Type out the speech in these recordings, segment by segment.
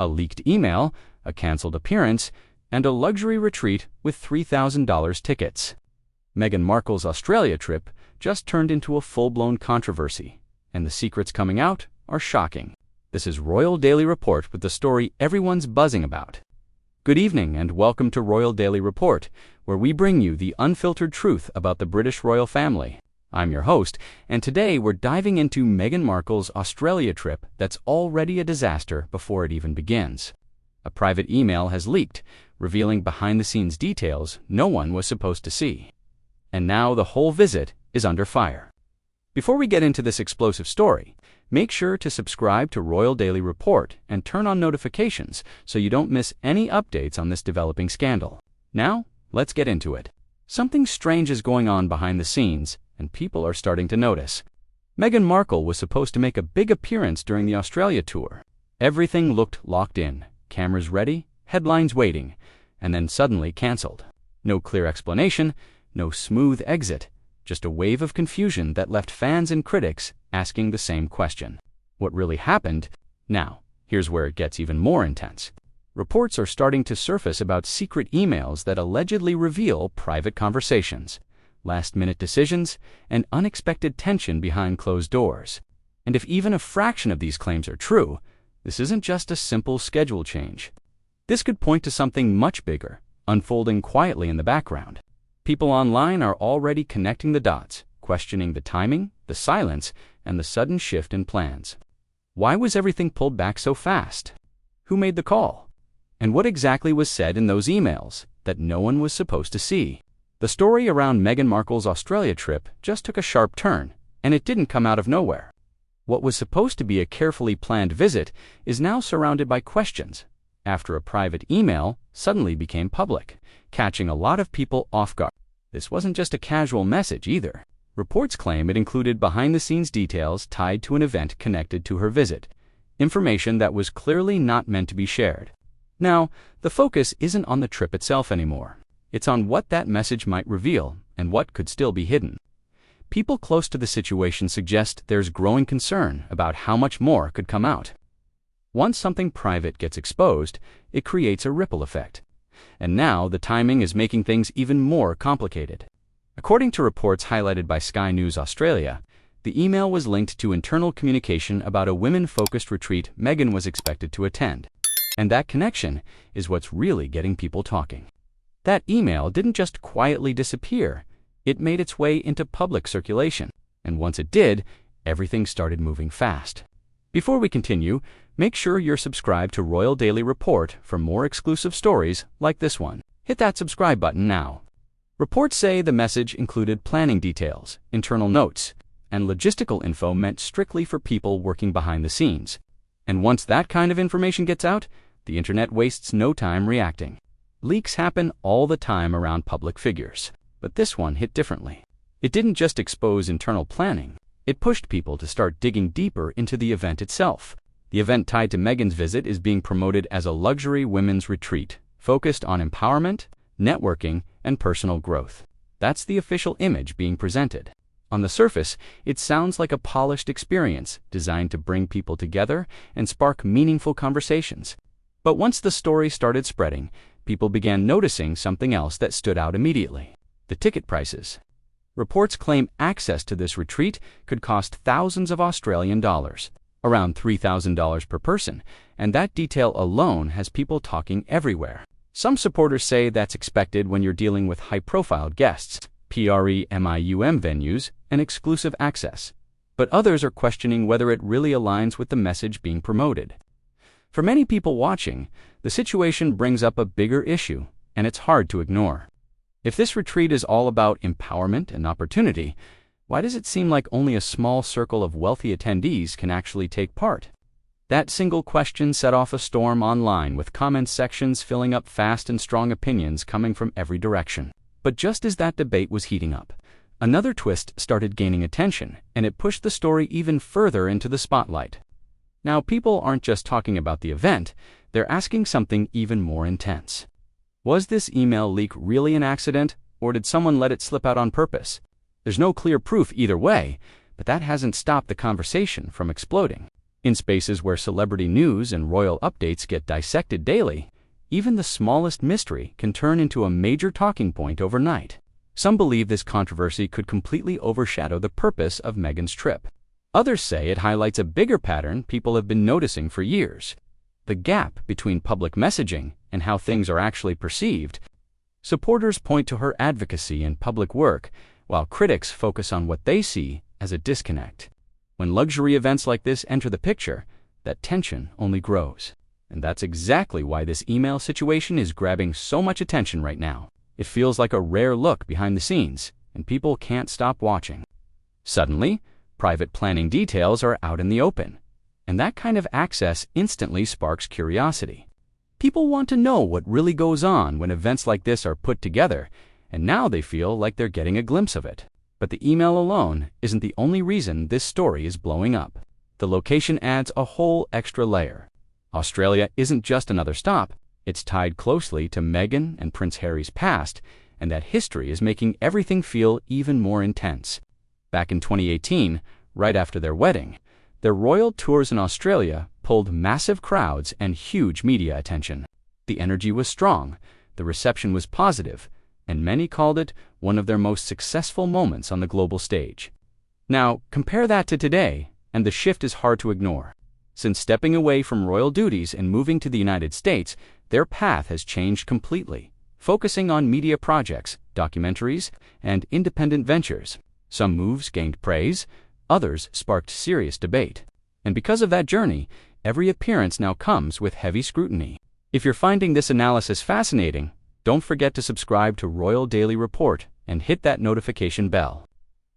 a leaked email, a canceled appearance, and a luxury retreat with $3,000 tickets. Meghan Markle's Australia trip just turned into a full-blown controversy, and the secrets coming out are shocking. This is Royal Daily Report with the story everyone's buzzing about. Good evening and welcome to Royal Daily Report, where we bring you the unfiltered truth about the British royal family. I'm your host, and today we're diving into Meghan Markle's Australia trip that's already a disaster before it even begins. A private email has leaked, revealing behind-the-scenes details no one was supposed to see. And now the whole visit is under fire. Before we get into this explosive story, make sure to subscribe to Royal Daily Report and turn on notifications so you don't miss any updates on this developing scandal. Now, let's get into it. Something strange is going on behind the scenes, and people are starting to notice. Meghan Markle was supposed to make a big appearance during the Australia tour. Everything looked locked in, cameras ready, headlines waiting, and then suddenly cancelled. No clear explanation, no smooth exit, just a wave of confusion that left fans and critics asking the same question. What really happened? Now, here's where it gets even more intense. Reports are starting to surface about secret emails that allegedly reveal private conversations, last-minute decisions, and unexpected tension behind closed doors. And if even a fraction of these claims are true, this isn't just a simple schedule change. This could point to something much bigger, unfolding quietly in the background. People online are already connecting the dots, questioning the timing, the silence, and the sudden shift in plans. Why was everything pulled back so fast? Who made the call? And what exactly was said in those emails that no one was supposed to see? The story around Meghan Markle's Australia trip just took a sharp turn, and it didn't come out of nowhere. What was supposed to be a carefully planned visit is now surrounded by questions, after a private email suddenly became public, catching a lot of people off guard. This wasn't just a casual message either. Reports claim it included behind-the-scenes details tied to an event connected to her visit, information that was clearly not meant to be shared. Now, the focus isn't on the trip itself anymore. It's on what that message might reveal and what could still be hidden. People close to the situation suggest there's growing concern about how much more could come out. Once something private gets exposed, it creates a ripple effect. And now the timing is making things even more complicated. According to reports highlighted by Sky News Australia, the email was linked to internal communication about a women-focused retreat Meghan was expected to attend. And that connection is what's really getting people talking. That email didn't just quietly disappear, it made its way into public circulation. And once it did, everything started moving fast. Before we continue, make sure you're subscribed to Royal Daily Report for more exclusive stories like this one. Hit that subscribe button now. Reports say the message included planning details, internal notes, and logistical info meant strictly for people working behind the scenes. And once that kind of information gets out, the internet wastes no time reacting. Leaks happen all the time around public figures, but this one hit differently. It didn't just expose internal planning, it pushed people to start digging deeper into the event itself. The event tied to Meghan's visit is being promoted as a luxury women's retreat, focused on empowerment, networking, and personal growth. That's the official image being presented. On the surface, it sounds like a polished experience designed to bring people together and spark meaningful conversations. But once the story started spreading, people began noticing something else that stood out immediately: the ticket prices. Reports claim access to this retreat could cost thousands of Australian dollars, around $3,000 per person, and that detail alone has people talking everywhere. Some supporters say that's expected when you're dealing with high-profile guests, premium venues, and exclusive access. But others are questioning whether it really aligns with the message being promoted. For many people watching, the situation brings up a bigger issue, and it's hard to ignore. If this retreat is all about empowerment and opportunity, why does it seem like only a small circle of wealthy attendees can actually take part? That single question set off a storm online, with comment sections filling up fast and strong opinions coming from every direction. But just as that debate was heating up, another twist started gaining attention, and it pushed the story even further into the spotlight. Now, people aren't just talking about the event, they're asking something even more intense. Was this email leak really an accident, or did someone let it slip out on purpose? There's no clear proof either way, but that hasn't stopped the conversation from exploding. In spaces where celebrity news and royal updates get dissected daily, even the smallest mystery can turn into a major talking point overnight. Some believe this controversy could completely overshadow the purpose of Meghan's trip. Others say it highlights a bigger pattern people have been noticing for years: the gap between public messaging and how things are actually perceived. Supporters point to her advocacy and public work, while critics focus on what they see as a disconnect. When luxury events like this enter the picture, that tension only grows. And that's exactly why this email situation is grabbing so much attention right now. It feels like a rare look behind the scenes, and people can't stop watching. Suddenly, private planning details are out in the open, and that kind of access instantly sparks curiosity. People want to know what really goes on when events like this are put together, and now they feel like they're getting a glimpse of it. But the email alone isn't the only reason this story is blowing up. The location adds a whole extra layer. Australia isn't just another stop. It's tied closely to Meghan and Prince Harry's past, and that history is making everything feel even more intense. Back in 2018, right after their wedding, their royal tours in Australia pulled massive crowds and huge media attention. The energy was strong, the reception was positive, and many called it one of their most successful moments on the global stage. Now, compare that to today, and the shift is hard to ignore. Since stepping away from royal duties and moving to the United States, their path has changed completely, focusing on media projects, documentaries, and independent ventures. Some moves gained praise, others sparked serious debate. And because of that journey, every appearance now comes with heavy scrutiny. If you're finding this analysis fascinating, don't forget to subscribe to Royal Daily Report and hit that notification bell.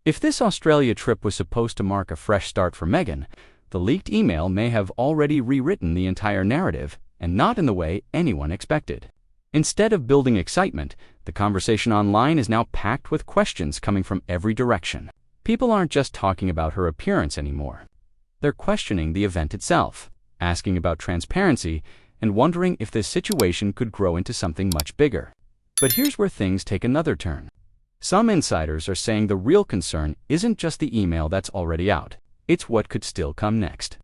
If this Australia trip was supposed to mark a fresh start for Meghan, the leaked email may have already rewritten the entire narrative, and not in the way anyone expected. Instead of building excitement, the conversation online is now packed with questions coming from every direction. People aren't just talking about her appearance anymore. They're questioning the event itself, asking about transparency, and wondering if this situation could grow into something much bigger. But here's where things take another turn. Some insiders are saying the real concern isn't just the email that's already out, it's what could still come next.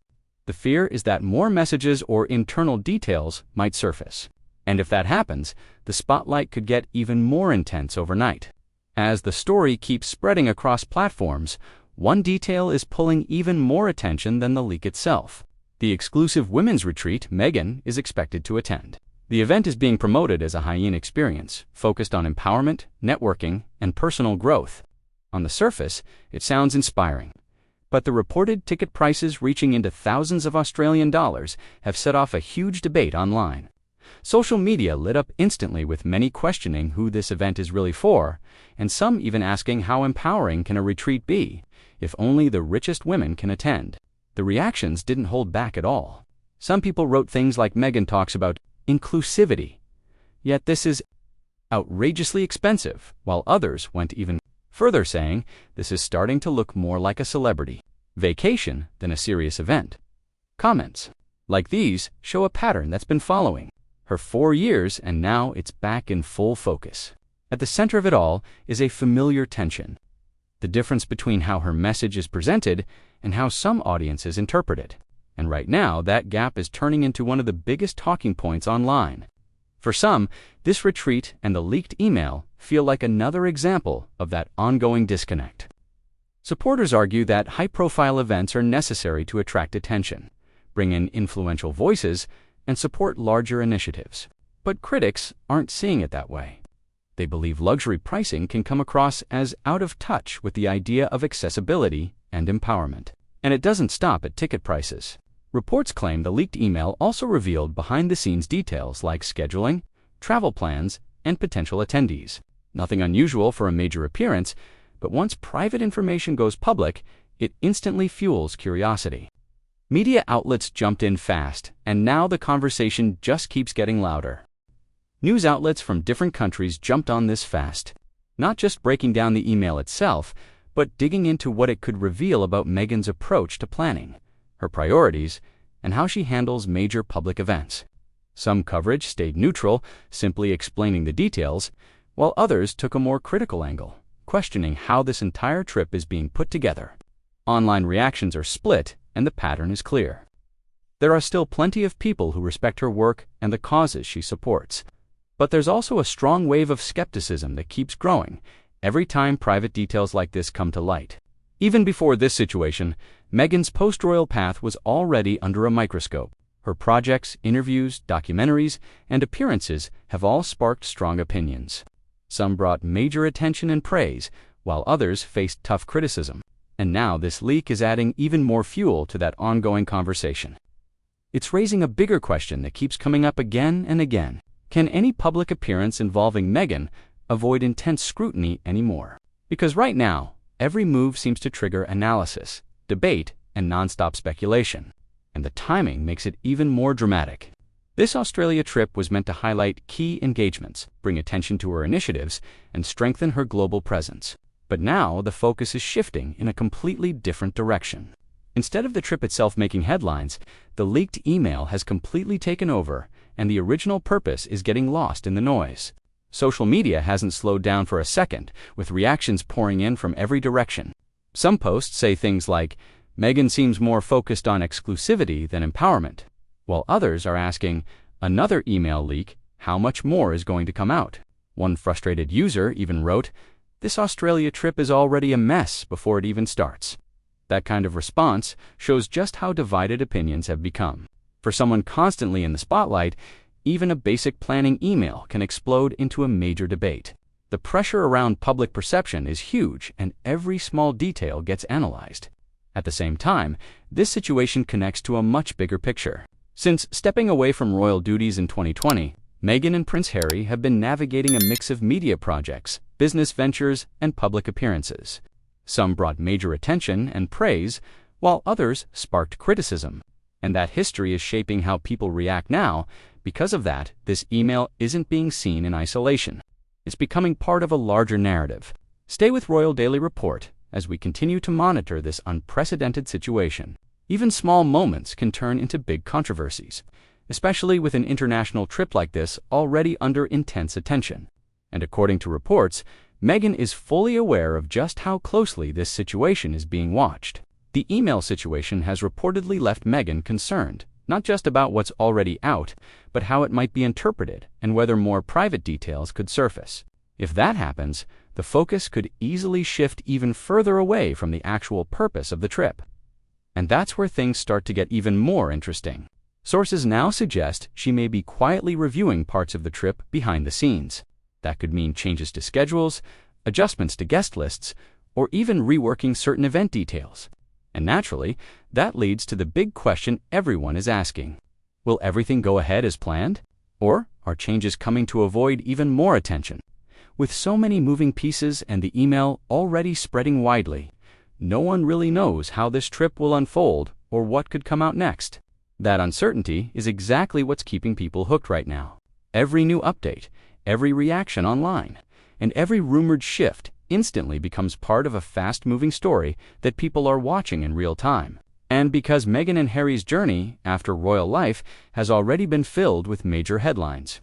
The fear is that more messages or internal details might surface. And if that happens, the spotlight could get even more intense overnight. As the story keeps spreading across platforms, one detail is pulling even more attention than the leak itself. The exclusive women's retreat Meghan is expected to attend. The event is being promoted as a high-end experience, focused on empowerment, networking, and personal growth. On the surface, it sounds inspiring. But the reported ticket prices reaching into thousands of Australian dollars have set off a huge debate online. Social media lit up instantly with many questioning who this event is really for, and some even asking how empowering can a retreat be, if only the richest women can attend. The reactions didn't hold back at all. Some people wrote things like Meghan talks about inclusivity, yet this is outrageously expensive, while others went even further, saying this is starting to look more like a celebrity vacation than a serious event. Comments like these show a pattern that's been following her 4 years, and now it's back in full focus. At the center of it all is a familiar tension: the difference between how her message is presented and how some audiences interpret it. And right now, that gap is turning into one of the biggest talking points online. For some, this retreat and the leaked email feel like another example of that ongoing disconnect. Supporters argue that high-profile events are necessary to attract attention, bring in influential voices, and support larger initiatives. But critics aren't seeing it that way. They believe luxury pricing can come across as out of touch with the idea of accessibility and empowerment. And it doesn't stop at ticket prices. Reports claim the leaked email also revealed behind-the-scenes details like scheduling, travel plans, and potential attendees. Nothing unusual for a major appearance, but once private information goes public, it instantly fuels curiosity. Media outlets jumped in fast, and now the conversation just keeps getting louder. News outlets from different countries jumped on this fast, not just breaking down the email itself, but digging into what it could reveal about Meghan's approach to planning, her priorities, and how she handles major public events. Some coverage stayed neutral, simply explaining the details, while others took a more critical angle, questioning how this entire trip is being put together. Online reactions are split, and the pattern is clear. There are still plenty of people who respect her work and the causes she supports. But there's also a strong wave of skepticism that keeps growing every time private details like this come to light. Even before this situation, Meghan's post-royal path was already under a microscope. Her projects, interviews, documentaries, and appearances have all sparked strong opinions. Some brought major attention and praise, while others faced tough criticism. And now this leak is adding even more fuel to that ongoing conversation. It's raising a bigger question that keeps coming up again and again. Can any public appearance involving Meghan avoid intense scrutiny anymore? Because right now, every move seems to trigger analysis, debate, and nonstop speculation. And the timing makes it even more dramatic. This Australia trip was meant to highlight key engagements, bring attention to her initiatives, and strengthen her global presence. But now the focus is shifting in a completely different direction. Instead of the trip itself making headlines, the leaked email has completely taken over, and the original purpose is getting lost in the noise. Social media hasn't slowed down for a second, with reactions pouring in from every direction. Some posts say things like, "Meghan seems more focused on exclusivity than empowerment," while others are asking, "Another email leak, how much more is going to come out?" One frustrated user even wrote, "This Australia trip is already a mess before it even starts." That kind of response shows just how divided opinions have become. For someone constantly in the spotlight, even a basic planning email can explode into a major debate. The pressure around public perception is huge, and every small detail gets analyzed. At the same time, this situation connects to a much bigger picture. Since stepping away from royal duties in 2020, Meghan and Prince Harry have been navigating a mix of media projects, business ventures, and public appearances. Some brought major attention and praise, while others sparked criticism. And that history is shaping how people react now. Because of that, this email isn't being seen in isolation. It's becoming part of a larger narrative. Stay with Royal Daily Report as we continue to monitor this unprecedented situation. Even small moments can turn into big controversies, especially with an international trip like this already under intense attention. And according to reports, Meghan is fully aware of just how closely this situation is being watched. The email situation has reportedly left Meghan concerned, not just about what's already out, but how it might be interpreted and whether more private details could surface. If that happens, the focus could easily shift even further away from the actual purpose of the trip. And that's where things start to get even more interesting. Sources now suggest she may be quietly reviewing parts of the trip behind the scenes. That could mean changes to schedules, adjustments to guest lists, or even reworking certain event details. And naturally, that leads to the big question everyone is asking. Will everything go ahead as planned? Or are changes coming to avoid even more attention? With so many moving pieces and the email already spreading widely, no one really knows how this trip will unfold or what could come out next. That uncertainty is exactly what's keeping people hooked right now. Every new update, every reaction online, and every rumored shift instantly becomes part of a fast-moving story that people are watching in real time. And because Meghan and Harry's journey after royal life has already been filled with major headlines,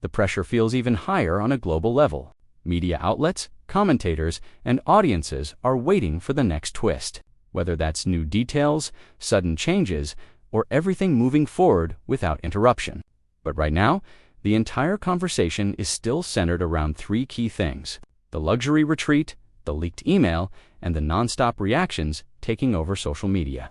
the pressure feels even higher on a global level. Media outlets, commentators, and audiences are waiting for the next twist, whether that's new details, sudden changes, or everything moving forward without interruption. But right now, the entire conversation is still centered around three key things: the luxury retreat, the leaked email, and the nonstop reactions taking over social media.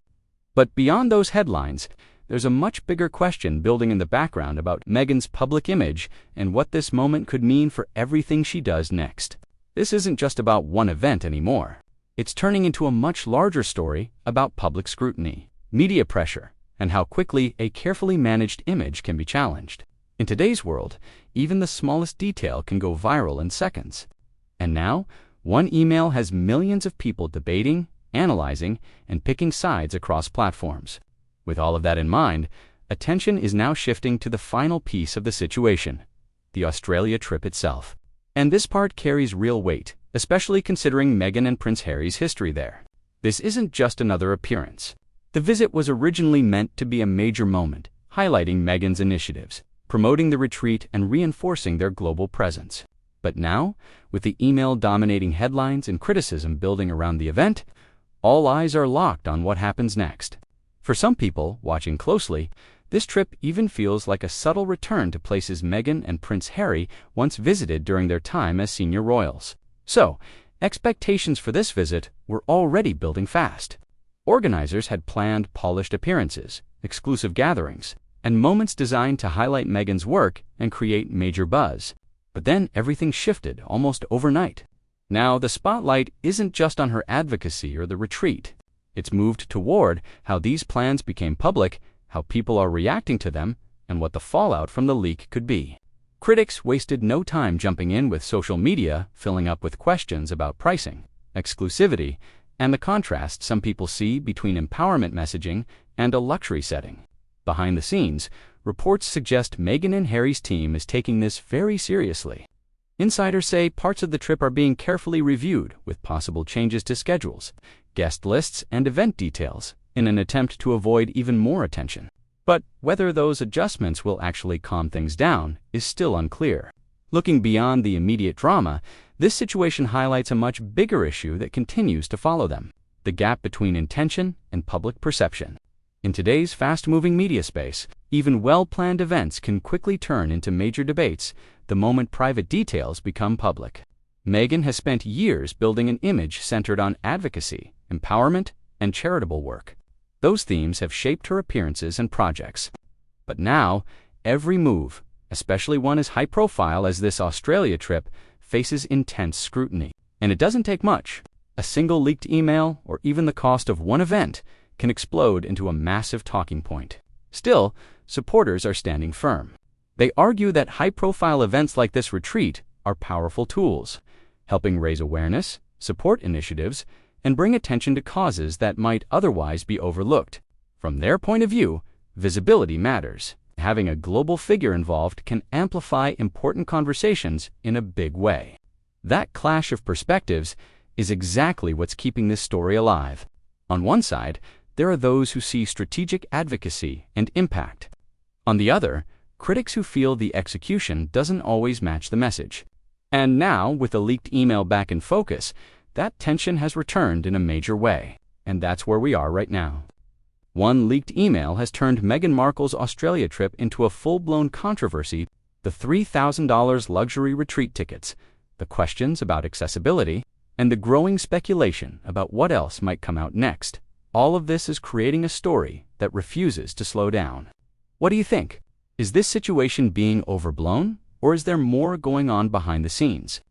But beyond those headlines, there's a much bigger question building in the background about Meghan's public image and what this moment could mean for everything she does next. This isn't just about one event anymore. It's turning into a much larger story about public scrutiny, media pressure, and how quickly a carefully managed image can be challenged. In today's world, even the smallest detail can go viral in seconds. And now, one email has millions of people debating, analyzing, and picking sides across platforms. With all of that in mind, attention is now shifting to the final piece of the situation: the Australia trip itself. And this part carries real weight, especially considering Meghan and Prince Harry's history there. This isn't just another appearance. The visit was originally meant to be a major moment, highlighting Meghan's initiatives, promoting the retreat, and reinforcing their global presence. But now, with the email dominating headlines and criticism building around the event, all eyes are locked on what happens next. For some people, watching closely, this trip even feels like a subtle return to places Meghan and Prince Harry once visited during their time as senior royals. So, expectations for this visit were already building fast. Organizers had planned polished appearances, exclusive gatherings, and moments designed to highlight Meghan's work and create major buzz. But then everything shifted almost overnight. Now, the spotlight isn't just on her advocacy or the retreat. It's moved toward how these plans became public, how people are reacting to them, and what the fallout from the leak could be. Critics wasted no time jumping in with social media, filling up with questions about pricing, exclusivity, and the contrast some people see between empowerment messaging and a luxury setting. Behind the scenes, reports suggest Meghan and Harry's team is taking this very seriously. Insiders say parts of the trip are being carefully reviewed, with possible changes to schedules, guest lists, and event details, in an attempt to avoid even more attention. But whether those adjustments will actually calm things down is still unclear. Looking beyond the immediate drama, this situation highlights a much bigger issue that continues to follow them: the gap between intention and public perception. In today's fast-moving media space, even well-planned events can quickly turn into major debates the moment private details become public. Meghan has spent years building an image centered on advocacy, empowerment, and charitable work. Those themes have shaped her appearances and projects. But now, every move, especially one as high-profile as this Australia trip, faces intense scrutiny. And it doesn't take much. A single leaked email, or even the cost of one event, can explode into a massive talking point. Still, supporters are standing firm. They argue that high-profile events like this retreat are powerful tools, helping raise awareness, support initiatives, and bring attention to causes that might otherwise be overlooked. From their point of view, visibility matters. Having a global figure involved can amplify important conversations in a big way. That clash of perspectives is exactly what's keeping this story alive. On one side, there are those who see strategic advocacy and impact. On the other, critics who feel the execution doesn't always match the message. And now, with a leaked email back in focus, that tension has returned in a major way. And that's where we are right now. One leaked email has turned Meghan Markle's Australia trip into a full-blown controversy: the $3,000 luxury retreat tickets, the questions about accessibility, and the growing speculation about what else might come out next. All of this is creating a story that refuses to slow down. What do you think? Is this situation being overblown, or is there more going on behind the scenes?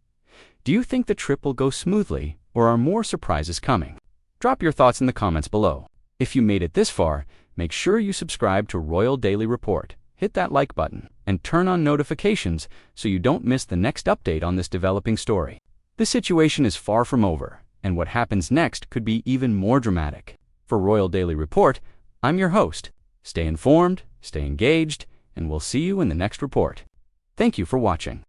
Do you think the trip will go smoothly, or are more surprises coming? Drop your thoughts in the comments below. If you made it this far, make sure you subscribe to Royal Daily Report, hit that like button, and turn on notifications so you don't miss the next update on this developing story. This situation is far from over, and what happens next could be even more dramatic. For Royal Daily Report, I'm your host. Stay informed, stay engaged, and we'll see you in the next report. Thank you for watching.